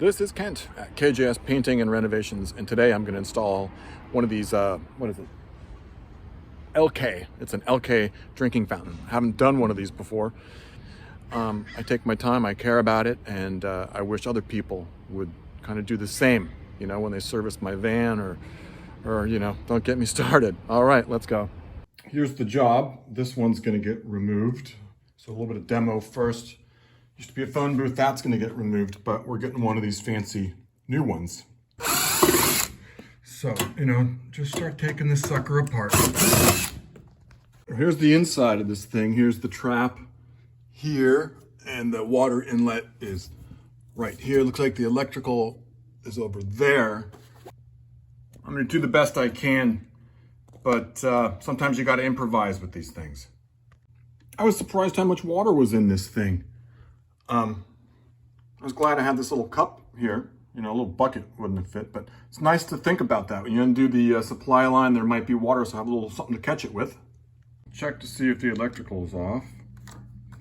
This is Kent at KJS Painting and Renovations, and today I'm going to install one of these, what is it? Elkay. It's an Elkay drinking fountain. I haven't done one of these before. I take my time, I care about it, and I wish other people would kind of do the same, you know, when they service my van or you know, don't get me started. All right, let's go. Here's the job. This one's going to get removed. So a little bit of demo first. Used to be a phone booth, that's going to get removed, but we're getting one of these fancy new ones. So, you know, just start taking this sucker apart. Here's the inside of this thing. Here's the trap here, and the water inlet is right here. Looks like the electrical is over there. I'm going to do the best I can, but sometimes you got to improvise with these things. I was surprised how much water was in this thing. I was glad I had this little cup here. You know, a little bucket wouldn't have fit, but it's nice to think about that. When you undo the supply line, there might be water, so I have a little something to catch it with. Check to see if the electrical is off.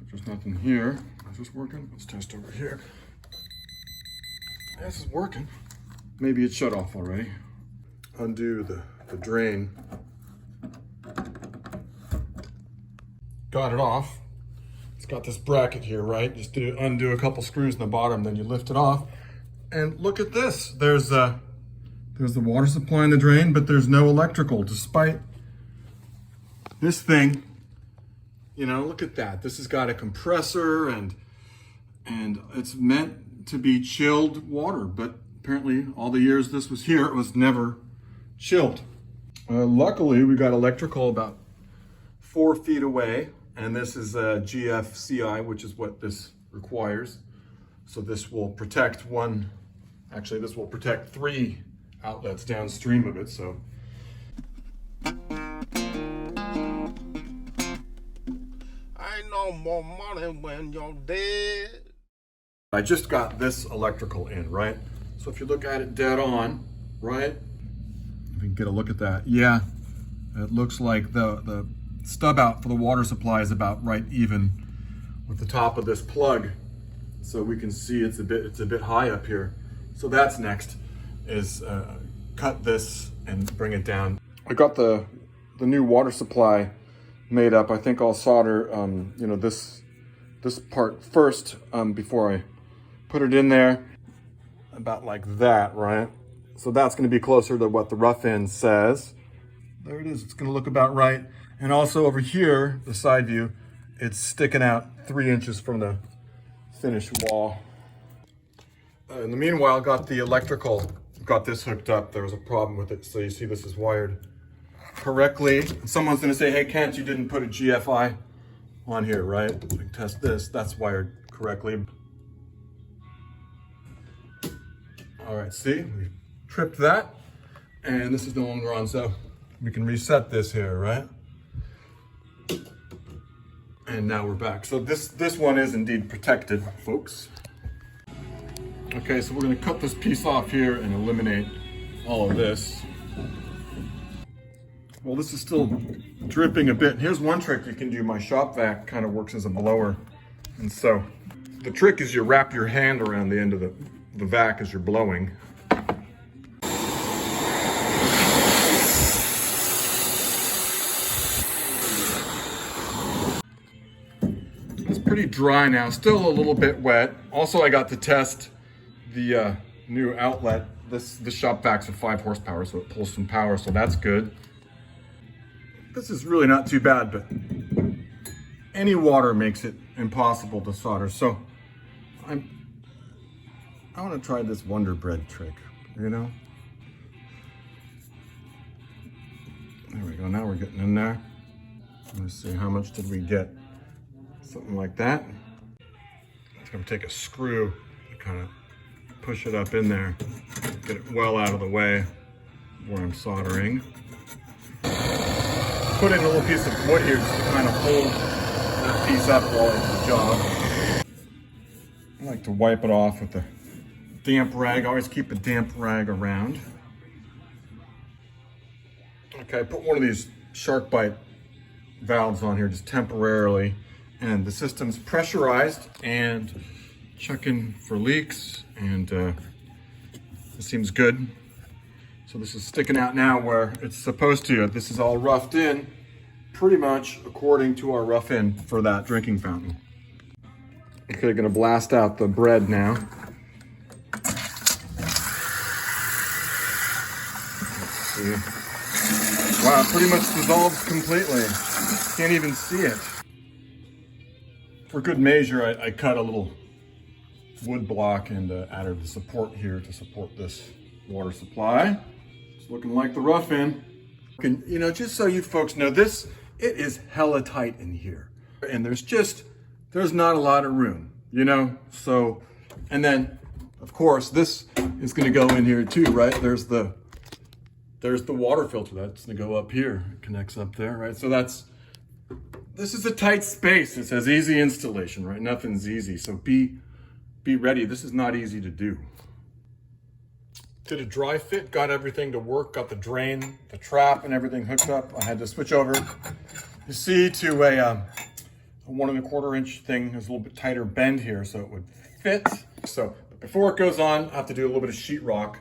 If there's nothing here. Is this working? Let's test over here. This is working. Maybe it shut off already. Undo the drain. Got it off. It's got this bracket here, right? Just undo a couple screws in the bottom, then you lift it off. And look at this. There's the water supply in the drain, but there's no electrical, despite this thing. You know, look at that. This has got a compressor and it's meant to be chilled water, but apparently all the years this was here, it was never chilled. Luckily, we got electrical about 4 feet away. And this is a GFCI, which is what this requires. So this will protect this will protect 3 outlets downstream of it, so. I ain't no more money when you're dead. I just got this electrical in, right? So if you look at it dead on, right? If you can get a look at that. Yeah, it looks like the stub out for the water supply is about right even with the top of this plug. So we can see it's a bit high up here. So that's next, is cut this and bring it down. I got the new water supply made up. I think I'll solder you know, this part first before I put it in there, about like that, right? So that's going to be closer to what the rough end says. There it is. It's going to look about right. And also over here, the side view, it's sticking out 3 inches from the finished wall. In the meanwhile, got the electrical, got this hooked up. There was a problem with it. So you see this is wired correctly. Someone's gonna say, hey, Kent, you didn't put a GFI on here, right? So we can test this. That's wired correctly. All right, see, we tripped that. And this is no longer on, so we can reset this here, right? And now we're back. So this one is indeed protected, folks. Okay, so we're gonna cut this piece off here and eliminate all of this. Well, this is still dripping a bit. Here's one trick you can do. My shop vac kind of works as a blower. And so the trick is you wrap your hand around the end of the vac as you're blowing. Pretty dry now, still a little bit wet. Also, I got to test the new outlet. This shop vac's a 5 horsepower, so it pulls some power, so that's good. This is really not too bad, but any water makes it impossible to solder. So I want to try this Wonder Bread trick, you know? There we go, now we're getting in there. Let's see, how much did we get? Something like that. It's gonna take a screw to kind of push it up in there, get it well out of the way where I'm soldering. Put in a little piece of wood here just to kind of hold that piece up while I do the job. I like to wipe it off with a damp rag. I always keep a damp rag around. Okay, I put one of these shark bite valves on here just temporarily. And the system's pressurized and checking for leaks, and it seems good. So this is sticking out now where it's supposed to. This is all roughed in, pretty much according to our rough in for that drinking fountain. Okay, gonna blast out the bread now. Let's see. Wow, it pretty much dissolves completely. Can't even see it. For good measure, I cut a little wood block and added the support here to support this water supply. It's looking like the rough in. And, you know, just so you folks know, it is hella tight in here. And there's not a lot of room, you know? So, and then, of course, this is gonna go in here too, right? There's the water filter that's gonna go up here. It connects up there, right? So this is a tight space. It says easy installation, right? Nothing's easy, so be ready. This is not easy to do. Did a dry fit, got everything to work, got the drain, the trap, and everything hooked up. I had to switch over, you see, to a 1 1/4 inch thing. There's a little bit tighter bend here so it would fit. So before it goes on, I have to do a little bit of sheetrock.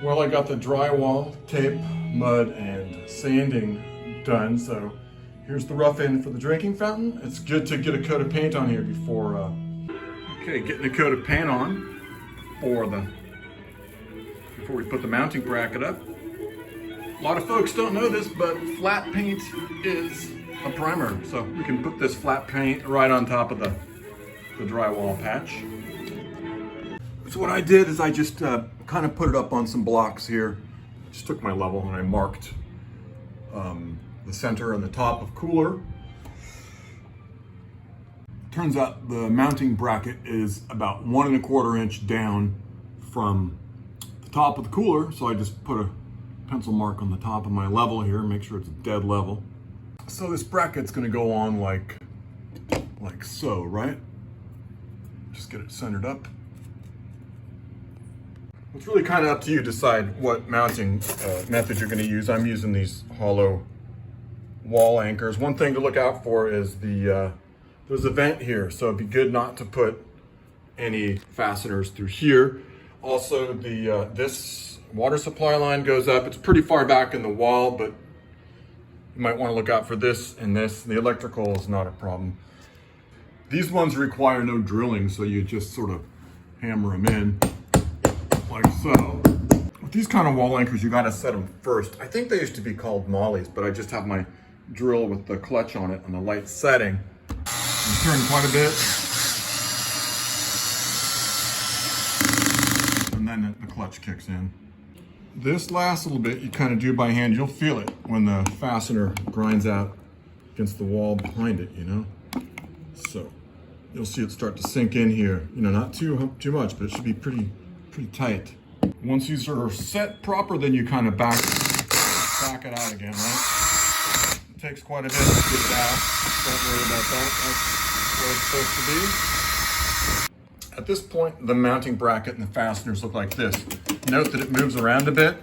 Well, I got the drywall, tape, mud, and sanding done. So here's the rough end for the drinking fountain. It's good to get a coat of paint on here before, okay, getting a coat of paint on before we put the mounting bracket up. A lot of folks don't know this, but flat paint is a primer. So we can put this flat paint right on top of the drywall patch. So what I did is I just kind of put it up on some blocks here. Just took my level and I marked the center and the top of cooler. Turns out the mounting bracket is about 1 1/4 inch down from the top of the cooler. So I just put a pencil mark on the top of my level here, make sure it's dead level. So this bracket's gonna go on like so, right? Just get it centered up. It's really kind of up to you to decide what mounting method you're gonna use. I'm using these hollow wall anchors. One thing to look out for is there's a vent here, so it'd be good not to put any fasteners through here. Also, this water supply line goes up. It's pretty far back in the wall, but you might want to look out for this and this. The electrical is not a problem. These ones require no drilling, so you just sort of hammer them in like so. With these kind of wall anchors, you gotta set them first. I think they used to be called mollies, but I just have my drill with the clutch on it on the light setting. And turn quite a bit. And then the clutch kicks in. This last little bit you kind of do by hand. You'll feel it when the fastener grinds out against the wall behind it, you know? So you'll see it start to sink in here. You know, not too much, but it should be pretty tight. Once these are set proper, then you kind of back it out again, right? It takes quite a bit to get it out. Don't worry about that. That's where it's supposed to be. At this point, the mounting bracket and the fasteners look like this. Note that it moves around a bit.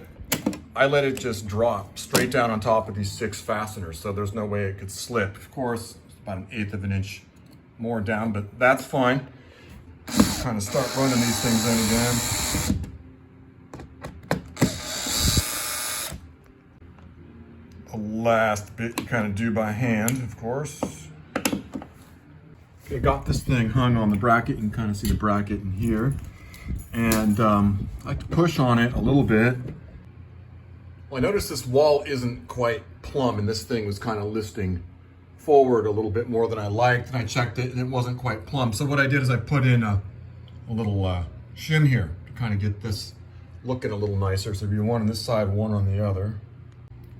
I let it just drop straight down on top of these 6 fasteners, so there's no way it could slip. Of course, it's about 1/8 of an inch more down, but that's fine. Kind of start running these things in again. The last bit you kind of do by hand, of course. Okay, got this thing hung on the bracket. You can kind of see the bracket in here. And I like to push on it a little bit. Well, I noticed this wall isn't quite plumb, and this thing was kind of listing forward a little bit more than I liked, and I checked it and it wasn't quite plumb. So what I did is I put in a little shim here to kind of get this looking a little nicer. So if you one on this side, one on the other.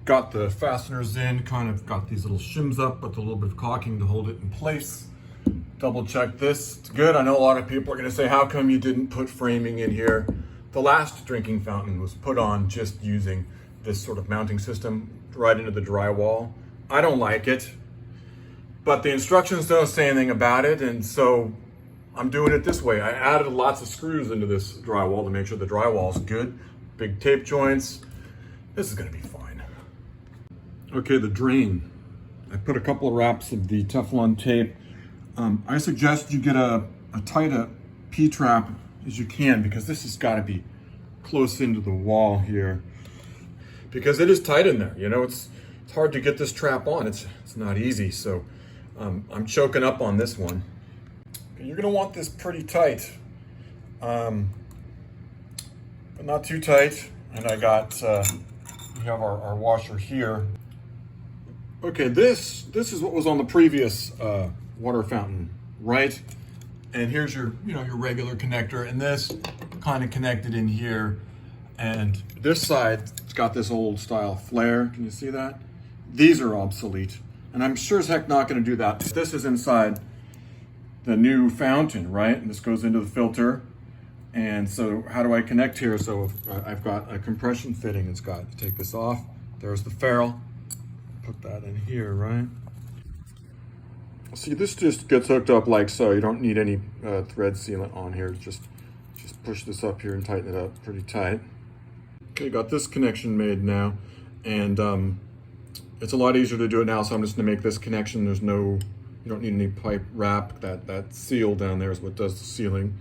Got the fasteners in, kind of got these little shims up with a little bit of caulking to hold it in place. Double check this, it's good. I know a lot of people are gonna say, how come you didn't put framing in here? The last drinking fountain was put on just using this sort of mounting system right into the drywall. I don't like it, but the instructions don't say anything about it, and so I'm doing it this way. I added lots of screws into this drywall to make sure the drywall is good. Big tape joints. This is gonna be fine. Okay, the drain. I put a couple of wraps of the Teflon tape I suggest you get a tight P-trap as you can, because this has got to be close into the wall here, because it is tight in there. You know, it's hard to get this trap on. It's not easy. So I'm choking up on this one. You're gonna want this pretty tight, but not too tight. And I got we have our washer here. Okay, this is what was on the previous water fountain, right? And here's your your regular connector, and this kind of connected in here. And this side, it's got this old style flare. Can you see that? These are obsolete, and I'm sure as heck not going to do that. This is inside the new fountain, right? And this goes into the filter. And so how do I connect here? So if, I've got a compression fitting. It's got to take this off. There's the ferrule. Put that in here, right? See, this just gets hooked up like so. You don't need any thread sealant on here. Just push this up here and tighten it up pretty tight. Okay, got this connection made now, and it's a lot easier to do it now. So I'm just gonna make this connection. There's no, you don't need any pipe wrap. That seal down there is what does the sealing.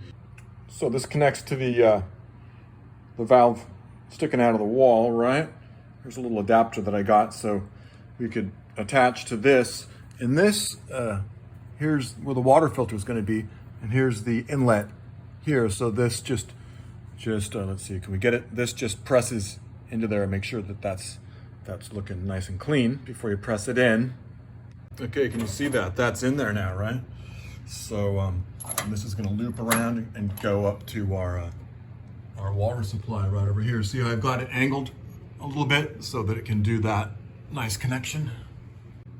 So this connects to the valve sticking out of the wall, right? There's a little adapter that I got, so we could attach to this. And this, here's where the water filter is going to be, and here's the inlet here. So this just let's see, can we get it? This just presses into there and make sure that that's looking nice and clean before you press it in. Okay, can you see that? That's in there now, right? So this is going to loop around and go up to our water supply right over here. See how I've got it angled a little bit so that it can do that nice connection.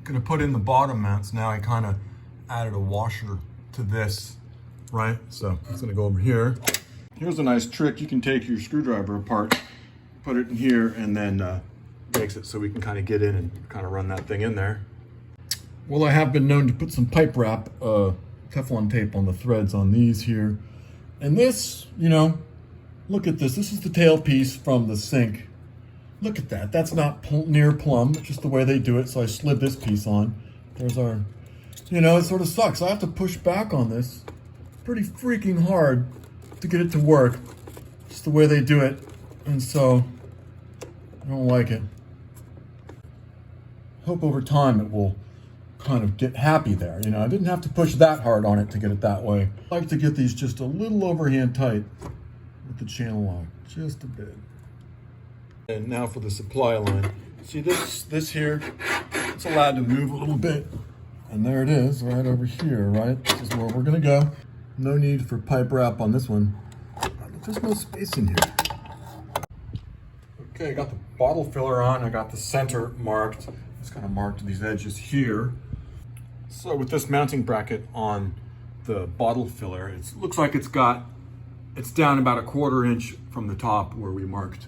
Gonna put in the bottom mounts now. I kind of added a washer to this, right? So it's gonna go over here. Here's a nice trick. You can take your screwdriver apart, put it in here, and then makes it so we can kind of get in and kind of run that thing in there. Well, I have been known to put some pipe wrap, Teflon tape on the threads on these here. And this, look at this. This is the tailpiece from the sink. Look at that. That's not near plumb, just the way they do it. So I slid this piece on. There's our, it sort of sucks. I have to push back on this pretty freaking hard to get it to work. Just the way they do it. And so I don't like it. Hope over time it will kind of get happy there. I didn't have to push that hard on it to get it that way. I like to get these just a little overhand tight with the channel lock, just a bit. And now for the supply line. See this here, it's allowed to move a little bit. And there it is, right over here, right? This is where we're gonna go. No need for pipe wrap on this one. There's no space in here. Okay, I got the bottle filler on. I got the center marked. Just kind of marked these edges here. So with this mounting bracket on the bottle filler, it looks like it's down about 1/4 inch from the top where we marked.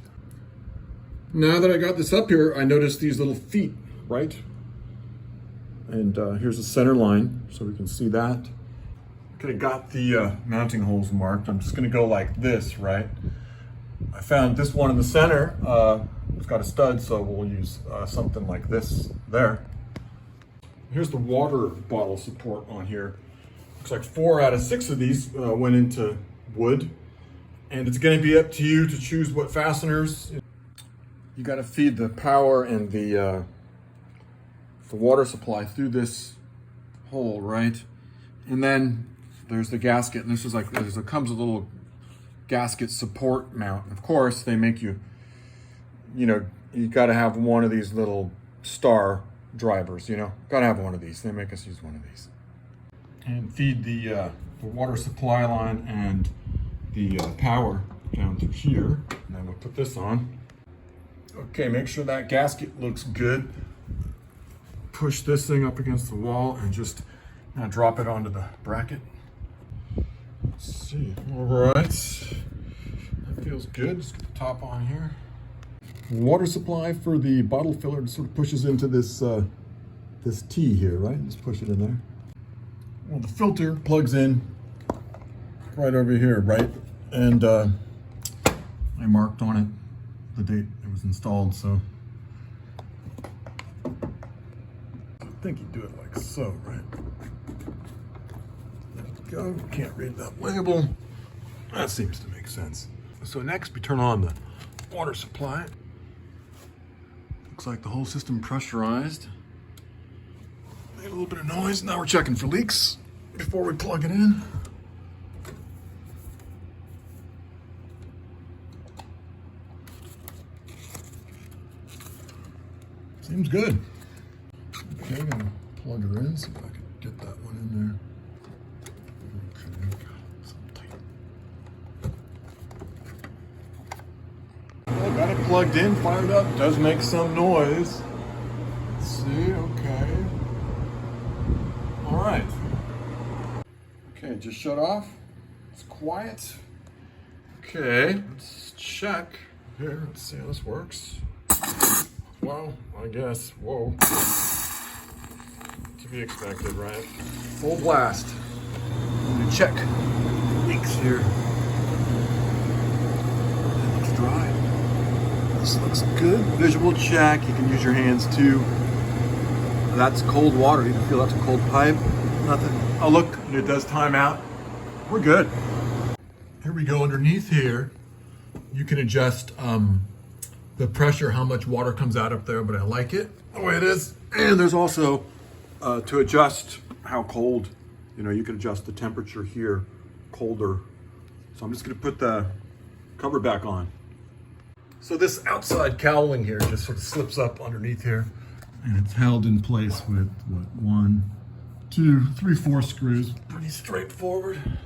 Now that I got this up here, I noticed these little feet, right? And here's the center line, so we can see that. Okay, got the mounting holes marked. I'm just gonna go like this, right? I found this one in the center. It's got a stud, so we'll use something like this there. Here's the water bottle support on here. Looks like 4 out of 6 of these went into wood. And it's gonna be up to you to choose what fasteners. You got to feed the power and the water supply through this hole, right? And then there's the gasket, and this is like, it comes with a little gasket support mount. And of course, they make you, you got to have one of these little star drivers, got to have one of these. They make us use one of these. And feed the water supply line and the power down through here. And then we'll put this on. Okay, make sure that gasket looks good. Push this thing up against the wall and just now drop it onto the bracket. Let's see. All right, that feels good. Just get the top on here. Water supply for the bottle filler sort of pushes into this this T here, right? Just push it in there. Well, the filter plugs in right over here, right? And I marked on it the date it was installed, so I think you do it like so, right? go. Can't read that label. That seems to make sense. So next we turn on the water supply. Looks like the whole system pressurized. Made a little bit of noise. Now we're checking for leaks before we plug it in. Seems good. Okay, I'm gonna plug her in, see if I can get that one in there. Okay, so tight. Well, got it plugged in, fired up. Does make some noise. Let's see, okay. All right. Okay, just shut off. It's quiet. Okay, let's check. Here, let's see how this works. Well, I guess, whoa. To be expected, right? Full blast. Let me check leaks here. It looks dry. This looks good. Visual check. You can use your hands too. That's cold water. You can feel that's a cold pipe. Nothing. Oh, look, it does time out. We're good. Here we go underneath here. You can adjust the pressure, how much water comes out up there, but I like it the way it is. And there's also to adjust how cold, you can adjust the temperature here, colder. So I'm just gonna put the cover back on. So this outside cowling here just sort of slips up underneath here, and it's held in place with what, 1, 2, 3, 4 screws. Pretty straightforward.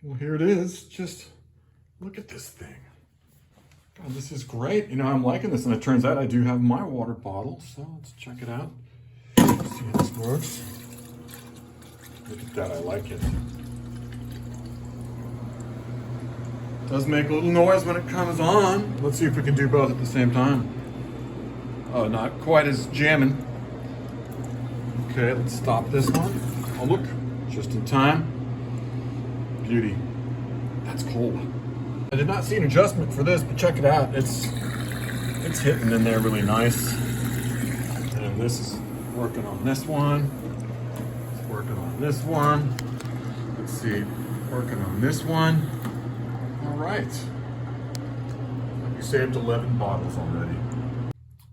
Well, here it is. Just look at this thing. God, this is great. I'm liking this, and it turns out I do have my water bottle, so let's check it out. Let's see how this works. Look at that, I like it. Does make a little noise when it comes on. Let's see if we can do both at the same time. Oh, not quite as jamming. Okay, let's stop this one. Oh, look, just in time. Beauty. That's cold. I did not see an adjustment for this, but check it out. It's hitting in there really nice. And this is working on this one. It's working on this one. Let's see, working on this one. All right. We saved 11 bottles already.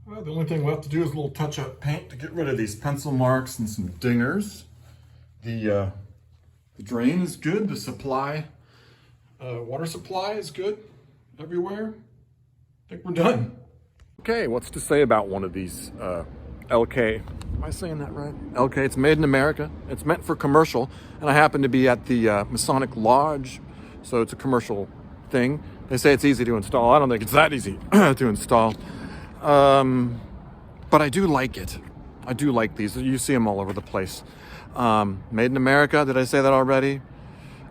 Well, the only thing we have to do is a little touch-up paint to get rid of these pencil marks and some dingers. The drain is good. The supply, water supply is good everywhere. I think we're done. Okay, what's to say about one of these Elkay? Am I saying that right? Elkay, it's made in America. It's meant for commercial, and I happen to be at the Masonic Lodge, so it's a commercial thing. They say it's easy to install. I don't think it's that easy to install. But I do like it. I do like these. You see them all over the place. Made in America. Did I say that already?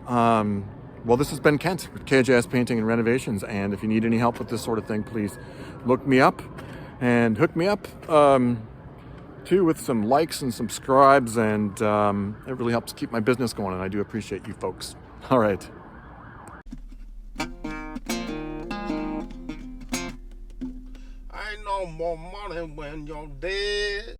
Well, this has been Kent with KJS Painting and Renovations. And if you need any help with this sort of thing, please look me up and hook me up too with some likes and subscribes. And it really helps keep my business going. And I do appreciate you folks. All right. Ain't no more money when you're dead.